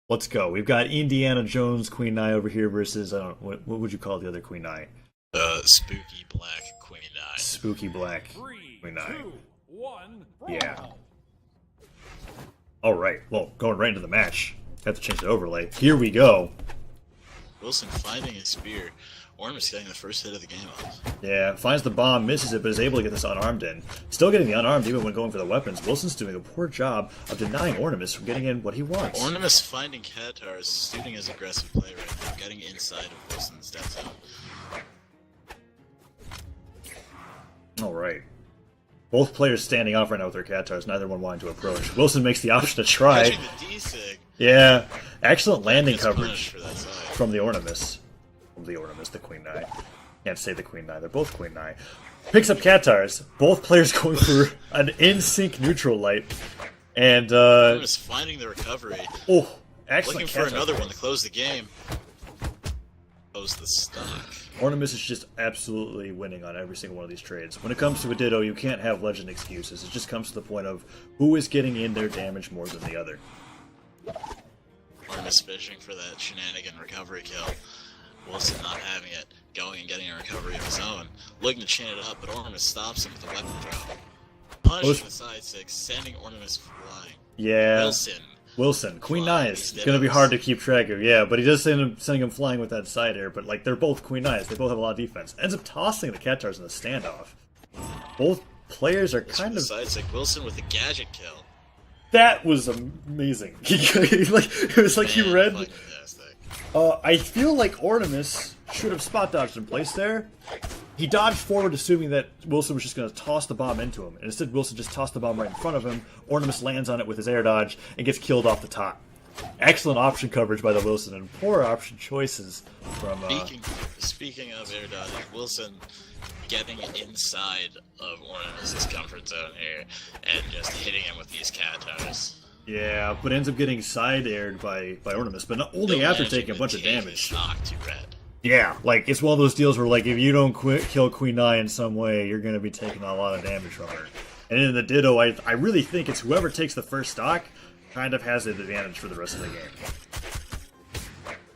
Let's go. We've got Indiana Jones Queen Nai over here versus I don't what would you call the other Queen Nai? Spooky black queen eye. Spooky Black Three, Queen Nai. two, one, Yeah. brawl. All right. Well, going right into the match. Have to change the overlay. Here we go. Wilson finding his spear. Ornamus getting the first hit of the game off. Yeah, finds the bomb, misses it, but is able to get this unarmed in. Still getting the unarmed even when going for the weapons. Wilson's doing a poor job of denying Ornamus from getting in what he wants. Ornamus finding Katars, suiting his aggressive play right now, getting inside of Wilson's death zone. All right. Both players standing off right now with their Katars, neither one wanting to approach. Wilson makes the option to try. Catching the D-sig. Yeah, excellent landing Gets coverage punished for that side. from the Ornamus. The Queen Nai. Can't say the Queen Nai, they're both Queen Nai. Picks up Katars, both players going for an in-sync neutral light. And, Ornamus finding the recovery. oh, excellent Looking for Katars another play. one to close the game. Close the stock. Ornamus is just absolutely winning on every single one of these trades. When it comes to a Ditto, you can't have legend excuses. It just comes to the point of who is getting in their damage more than the other. Ornamus fishing for that shenanigan recovery kill. Wilson not having it, going and getting a recovery of his own. Looking to chain it up, but Ornamus stops him with a weapon drop. Punishing the side six, sending Ornamus flying. Yeah. Wilson. Queen Flying Nais. these It's going to be Dittos. hard to keep track of, yeah, but he does sending him flying with that side air, but like they're both Queen Nais. They both have a lot of defense. Ends up tossing the Katars in the standoff. Both players are It's from kind the of... side six. Wilson with a gadget kill. That was amazing. It was like he Man, read... fucking fantastic. I feel like Ornamus should have spot dodged in place there. He dodged forward assuming that Wilson was just going to toss the bomb into him. And instead Wilson just tossed the bomb right in front of him. Ornamus lands on it with his air dodge and gets killed off the top. Excellent option coverage by the Wilson and poor option choices from... Speaking of air dodging, Wilson getting inside of Ornamus' comfort zone here and just hitting him with these Katars. Yeah, but ends up getting side-aired by Ornamus, but not only Still after managing taking a to bunch of take his damage. stock to red. Yeah, like, it's one of those deals where, like, if you don't kill Queen Nai in some way, you're going to be taking a lot of damage from her. And in the Ditto, I really think it's whoever takes the first stock kind of has the advantage for the rest of the game.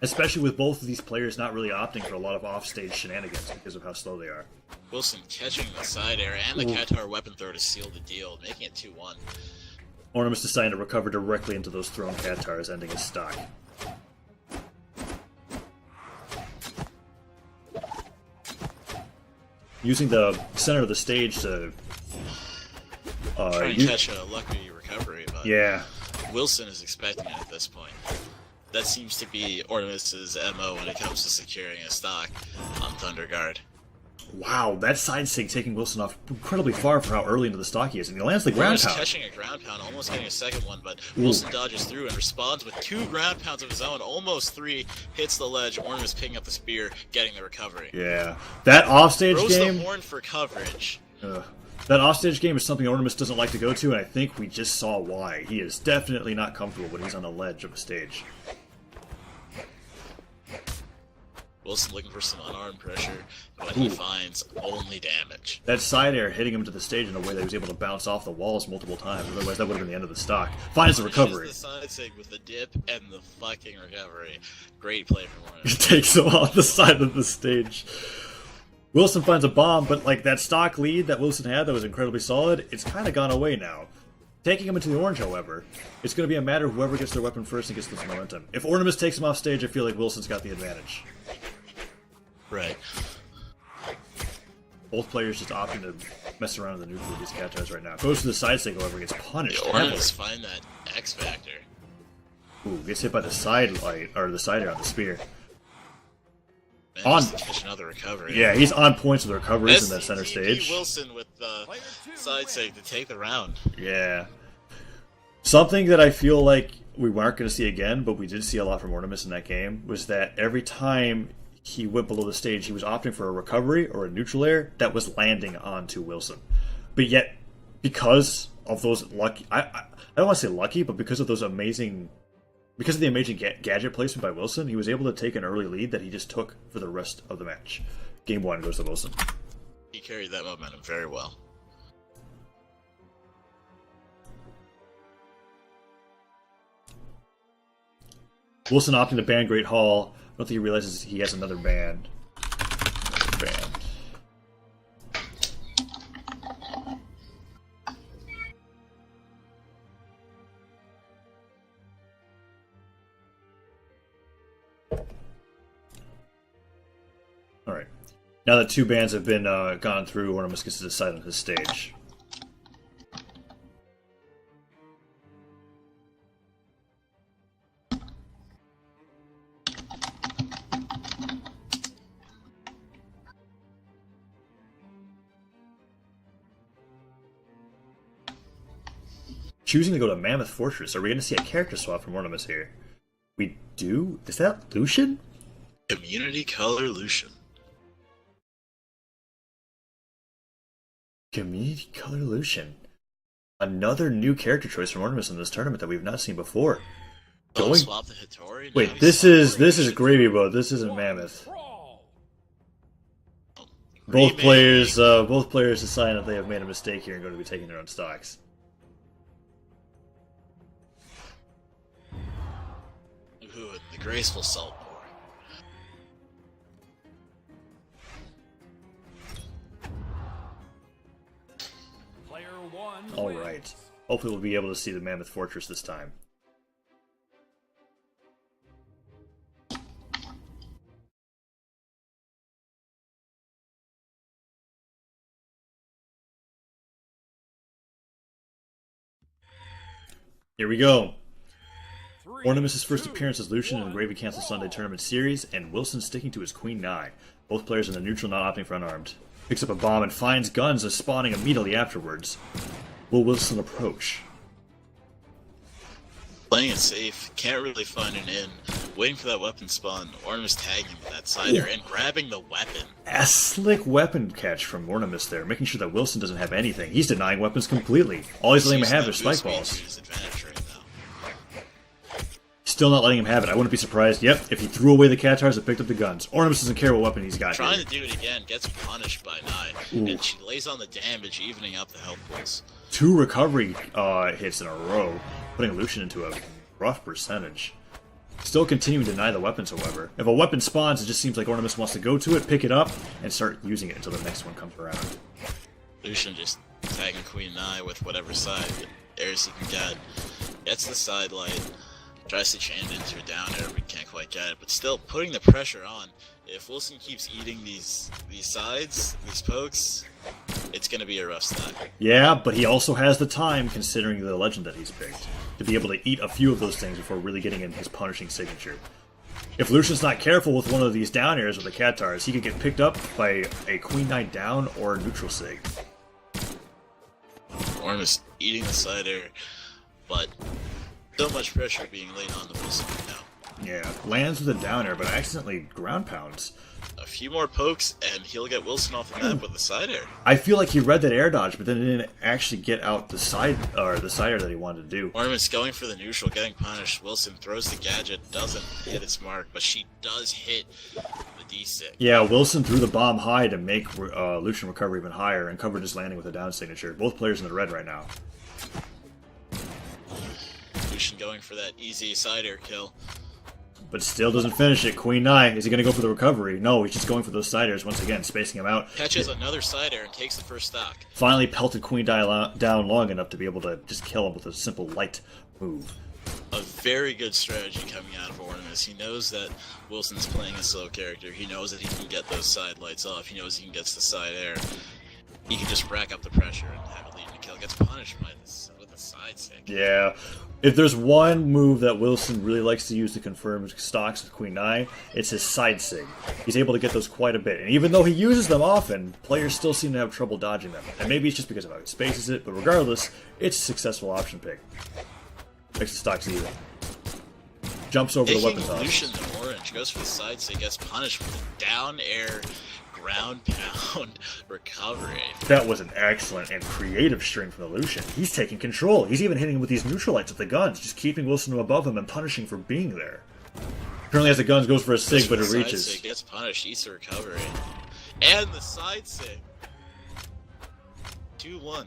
Especially with both of these players not really opting for a lot of offstage shenanigans because of how slow they are. Wilson catching the side air and the Katar weapon throw to seal the deal, making it 2-1. Ornamus deciding to recover directly into those thrown Katars, ending his stock. Using the center of the stage to... Trying to catch a lucky recovery, but yeah. Wilson is expecting it at this point. That seems to be Ornamus' MO when it comes to securing a stock on Thunder Guard. Wow, that side sig taking Wilson off incredibly far for how early into the stock he is, and he lands the ground Ornamus pound. catching a ground pound, almost getting a second one, but Wilson dodges through and responds with 2 ground pounds of his own, almost 3, hits the ledge, Ornamus picking up the spear, getting the recovery. Yeah, that offstage Throws game. the horn for coverage. That offstage game is something Ornamus doesn't like to go to, and I think we just saw why. He is definitely not comfortable when he's on the ledge of a stage. Wilson looking for some unarmed pressure, but he finds only damage. That side air hitting him to the stage in a way that he was able to bounce off the walls multiple times. Otherwise, that would have been the end of the stock. Finds the recovery. The side sig with the dip and the fucking recovery. Great play from He Ornamus. takes him off the side of the stage. Wilson finds a bomb, but like that stock lead that Wilson had that was incredibly solid, it's kind of gone away now. Taking him into the orange, however, it's going to be a matter of whoever gets their weapon first and gets this momentum. If Ornamus takes him off stage, I feel like Wilson's got the advantage. Right. Both players just opting to mess around in the neutral with these Katars right now. Goes to the side stick, however, gets punished. Ornamus find that X Factor. Ooh, gets hit by the side light, or the side air on the spear. Manages to catch another recovery. Yeah, he's on points with the recoveries in that center STTP stage. Wilson with the side sig to take the round. Yeah. Something that I feel like we weren't going to see again, but we did see a lot from Ornamus in that game, was that every time he went below the stage, he was opting for a recovery or a neutral air that was landing onto Wilson. But yet, because of those lucky... I don't want to say lucky, but because of those amazing... Because of the amazing gadget placement by Wilson, he was able to take an early lead that he just took for the rest of the match. Game 1 goes to Wilson. He carried that momentum very well. Wilson opting to ban Great Hall. I don't think he realizes he has another ban. Alright. Now that 2 bans have been gone through, Ornamus gets to decide on his stage. Choosing to go to Mammoth Fortress. Are we going to see a character swap from Ornamus here? We do? Is that Lucien? Community color Lucien. Community color Lucien. Another new character choice from Ornamus in this tournament that we've not seen before. Swap the Hittori? Wait, this is Gravy Boat. This isn't Mammoth. Both players decide that they have made a mistake here and going to be taking their own stocks. Ooh, the graceful salt pour. Alright. Hopefully we'll be able to see the Mammoth Fortress this time. Here we go. Ornamus' first appearance as Lucien in the Gravy Cancel Sunday Tournament Series, and Wilson sticking to his Queen Nine. Both players in the neutral not opting for unarmed. Picks up a bomb and finds guns as spawning immediately afterwards. Will Wilson approach? Playing it safe, can't really find an in. Waiting for that weapon spawn, Ornamus tagging with that sider and grabbing the weapon. A slick weapon catch from Ornamus there, making sure that Wilson doesn't have anything. He's denying weapons completely. All he's letting him have are spike balls. Still not letting him have it. I wouldn't be surprised. Yep, if he threw away the Catars and picked up the guns. Ornamus doesn't care what weapon he's got. Trying to do it again, gets punished by 9. And she lays on the damage, evening up the health pools. 2 recovery hits in a row, putting Lucien into a rough percentage. Still continuing to deny the weapons, however. If a weapon spawns, it just seems like Ornamus wants to go to it, pick it up, and start using it until the next one comes around. Lucien just tagging Queen Nine with whatever side airs he can get. Gets the side light. Tries to chain it into a down air, we can't quite get it, but still putting the pressure on. If Wilson keeps eating these sides, these pokes, it's going to be a rough stack. Yeah, but he also has the time, considering the legend that he's picked, to be able to eat a few of those things before really getting in his punishing signature. If Lucien's not careful with one of these down airs with the Catars, he could get picked up by a Queen Nine down or a neutral sig. Ornamus eating the side air, but so much pressure being laid on the Wilson now. Yeah, lands with a down air, but accidentally ground pounds. A few more pokes, and he'll get Wilson off the map with the side air. I feel like he read that air dodge, but then didn't actually get out the side air that he wanted to do. Ornamus going for the neutral, getting punished. Wilson throws the gadget, doesn't hit its mark, but she does hit the D6. Yeah, Wilson threw the bomb high to make Lucien recover even higher, and covered his landing with a down signature. Both players in the red right now. Lucien going for that easy side air kill. But still doesn't finish it. Queen Nine. Is he going to go for the recovery? No, he's just going for those side airs once again, spacing him out. Catches another side air and takes the first stock. Finally pelted Queen Nine down long enough to be able to just kill him with a simple light move. A very good strategy coming out of Ornamus. He knows that Wilson's playing a slow character. He knows that he can get those side lights off. He knows he can get the side air. He can just rack up the pressure and have it lead to kill. Gets punished by this with a side stick. Yeah. If there's one move that Wilson really likes to use to confirm stocks with Queen Nine, it's his side sig. He's able to get those quite a bit. And even though he uses them often, players still seem to have trouble dodging them. And maybe it's just because of how he spaces it, but regardless, it's a successful option pick. Makes the stocks even. Jumps over the weapon toss. Lucien the orange, goes for the side sig, gets punished with a down air ground pound recovery. That was an excellent and creative string from the Lucien. He's taking control. He's even hitting him with these neutralites with the guns, just keeping Wilson above him and punishing for being there. Currently has the guns, goes for a sig, but it reaches. Sig, gets punished, eats the recovery. And the side sig. 2-1.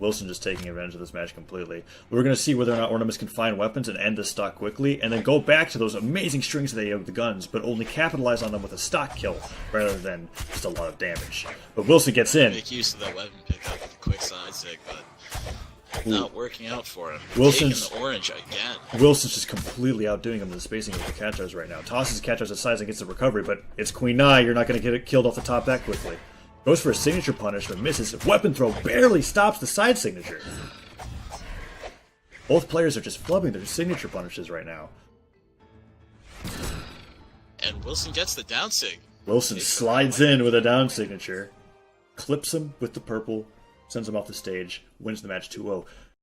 Wilson just taking advantage of this match completely. We're going to see whether or not Ornamus can find weapons and end the stock quickly, and then go back to those amazing strings that they have with the guns, but only capitalize on them with a stock kill, rather than just a lot of damage. But Wilson gets in. Make use of that weapon pickup with a quick side sig, but not working out for him. Wilson's taking the orange again. Wilson's just completely outdoing him in the spacing of the catchers right now. Tosses catchers aside and gets the recovery, but it's Queen Nai. You're not going to get it killed off the top that quickly. Goes for a signature punish, but misses. Weapon throw barely stops the side signature. Both players are just flubbing their signature punishes right now. And Wilson gets the down sig. Wilson slides in with a down signature, clips him with the purple, sends him off the stage, wins the match 2-0.